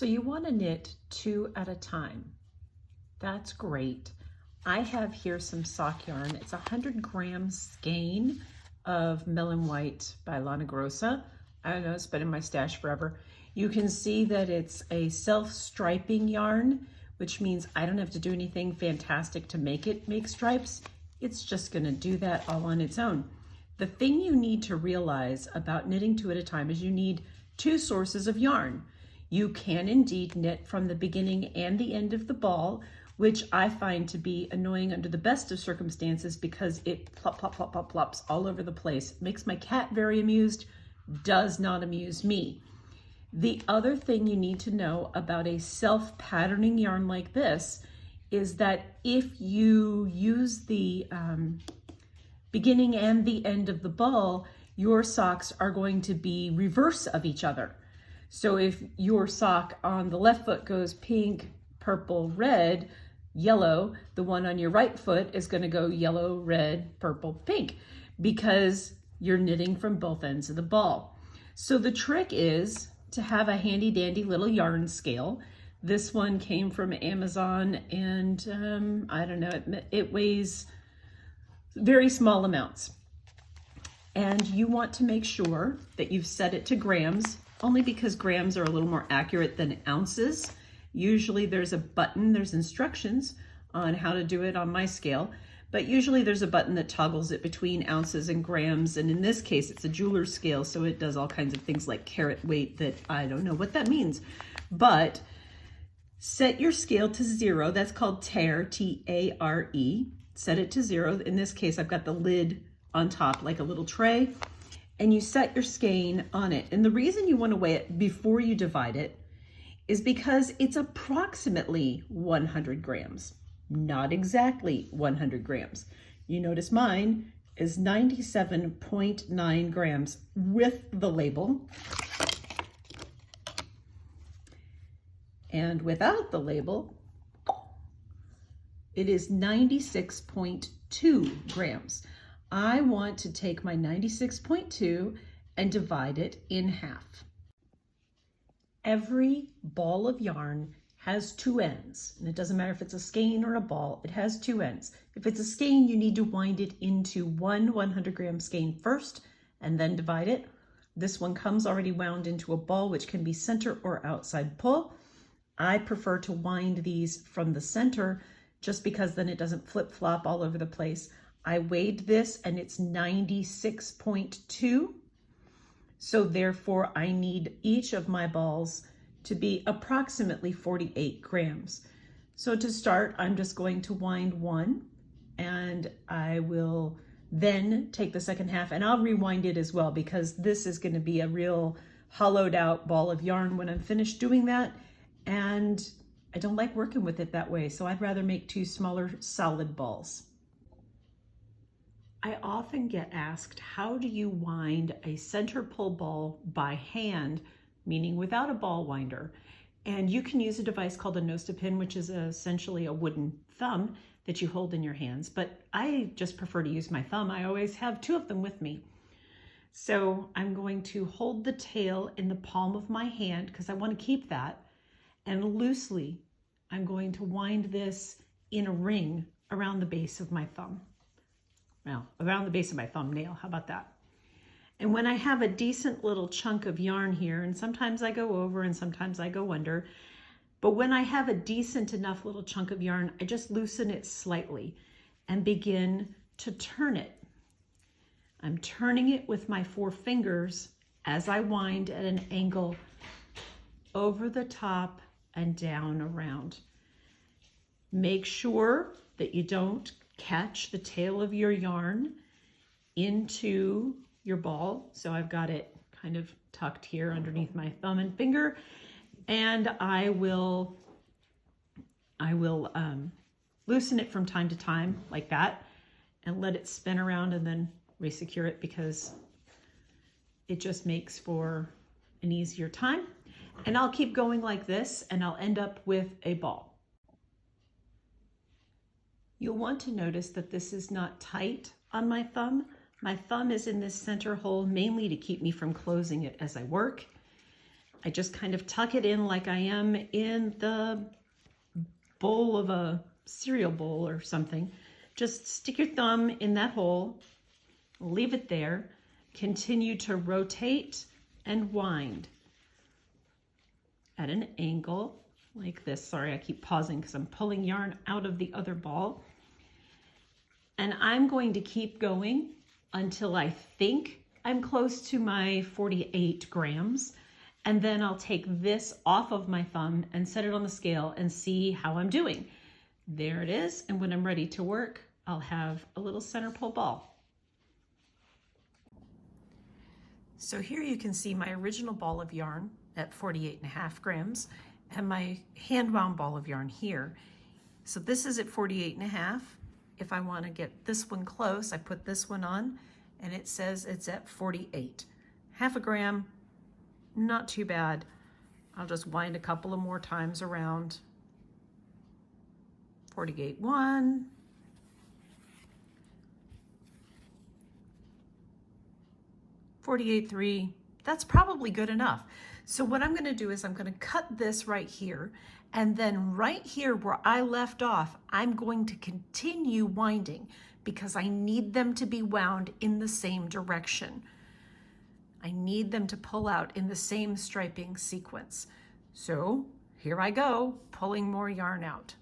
So you want to knit 2 at a time. That's great. I have here some sock yarn. It's 100 grams skein of Melon White by Lana Grossa. I don't know, it's been in my stash forever. You can see that it's a self-striping yarn, which means I don't have to do anything fantastic to make it make stripes. It's just going to do that all on its own. The thing you need to realize about knitting 2 at a time is you need 2 sources of yarn. You can indeed knit from the beginning and the end of the ball, which I find to be annoying under the best of circumstances because it plop, plop, plop, plop, plops all over the place. It makes my cat very amused, does not amuse me. The other thing you need to know about a self-patterning yarn like this is that if you use the beginning and the end of the ball, your socks are going to be reverse of each other. So if your sock on the left foot goes pink, purple, red, yellow, the one on your right foot is going to go yellow, red, purple, pink, because you're knitting from both ends of the ball. So the trick is to have a handy dandy little yarn scale. This one came from Amazon and I don't know, it weighs very small amounts. And you want to make sure that you've set it to grams, only because grams are a little more accurate than ounces. Usually there's a button, there's instructions on how to do it on my scale, but usually there's a button that toggles it between ounces and grams. And in this case, it's a jeweler's scale, so it does all kinds of things like carat weight that I don't know what that means. But set your scale to 0. That's called tare, T-A-R-E. Set it to 0. In this case, I've got the lid on top like a little tray, and you set your skein on it. And the reason you want to weigh it before you divide it is because it's approximately 100 grams, not exactly 100 grams. You notice mine is 97.9 grams with the label. And without the label, it is 96.2 grams. I want to take my 96.2 and divide it in half. Every ball of yarn has 2 ends, and it doesn't matter if it's a skein or a ball, it has 2 ends. If it's a skein, you need to wind it into one 100 gram skein first and then divide it. This one comes already wound into a ball, which can be center or outside pull. I prefer to wind these from the center just because then it doesn't flip-flop all over the place. I weighed this and it's 96.2. So therefore I need each of my balls to be approximately 48 grams. So to start, I'm just going to wind one, and I will then take the second half, and I'll rewind it as well because this is going to be a real hollowed out ball of yarn when I'm finished doing that. And I don't like working with it that way, so I'd rather make 2 smaller solid balls. I often get asked, how do you wind a center pull ball by hand, meaning without a ball winder? And you can use a device called a Nostopin, which is essentially a wooden thumb that you hold in your hands, but I just prefer to use my thumb. I always have 2 of them with me. So I'm going to hold the tail in the palm of my hand because I want to keep that, and loosely I'm going to wind this in a ring around the base of my thumb. Well, around the base of my thumbnail, how about that? And when I have a decent little chunk of yarn here, and sometimes I go over and sometimes I go under, but when I have a decent enough little chunk of yarn, I just loosen it slightly and begin to turn it. I'm turning it with my 4 fingers as I wind at an angle over the top and down around. Make sure that you don't catch the tail of your yarn into your ball. So I've got it kind of tucked here underneath my thumb and finger, and I will loosen it from time to time like that and let it spin around and then resecure it because it just makes for an easier time. And I'll keep going like this and I'll end up with a ball. You'll want to notice that this is not tight on my thumb. My thumb is in this center hole mainly to keep me from closing it as I work. I just kind of tuck it in like I am in the bowl of a cereal bowl or something. Just stick your thumb in that hole, leave it there, continue to rotate and wind at an angle like this. Sorry, I keep pausing because I'm pulling yarn out of the other ball. And I'm going to keep going until I think I'm close to my 48 grams. And then I'll take this off of my thumb and set it on the scale and see how I'm doing. There it is. And when I'm ready to work, I'll have a little center pull ball. So here you can see my original ball of yarn at 48.5 grams and my hand wound ball of yarn here. So this is at 48.5. If I want to get this one close, I put this one on and it says it's at 48. Half a gram, not too bad. I'll just wind a couple of more times around. 48.1. 48.3. That's probably good enough. So what I'm going to do is I'm going to cut this right here, and then right here where I left off, I'm going to continue winding because I need them to be wound in the same direction. I need them to pull out in the same striping sequence. So here I go, pulling more yarn out.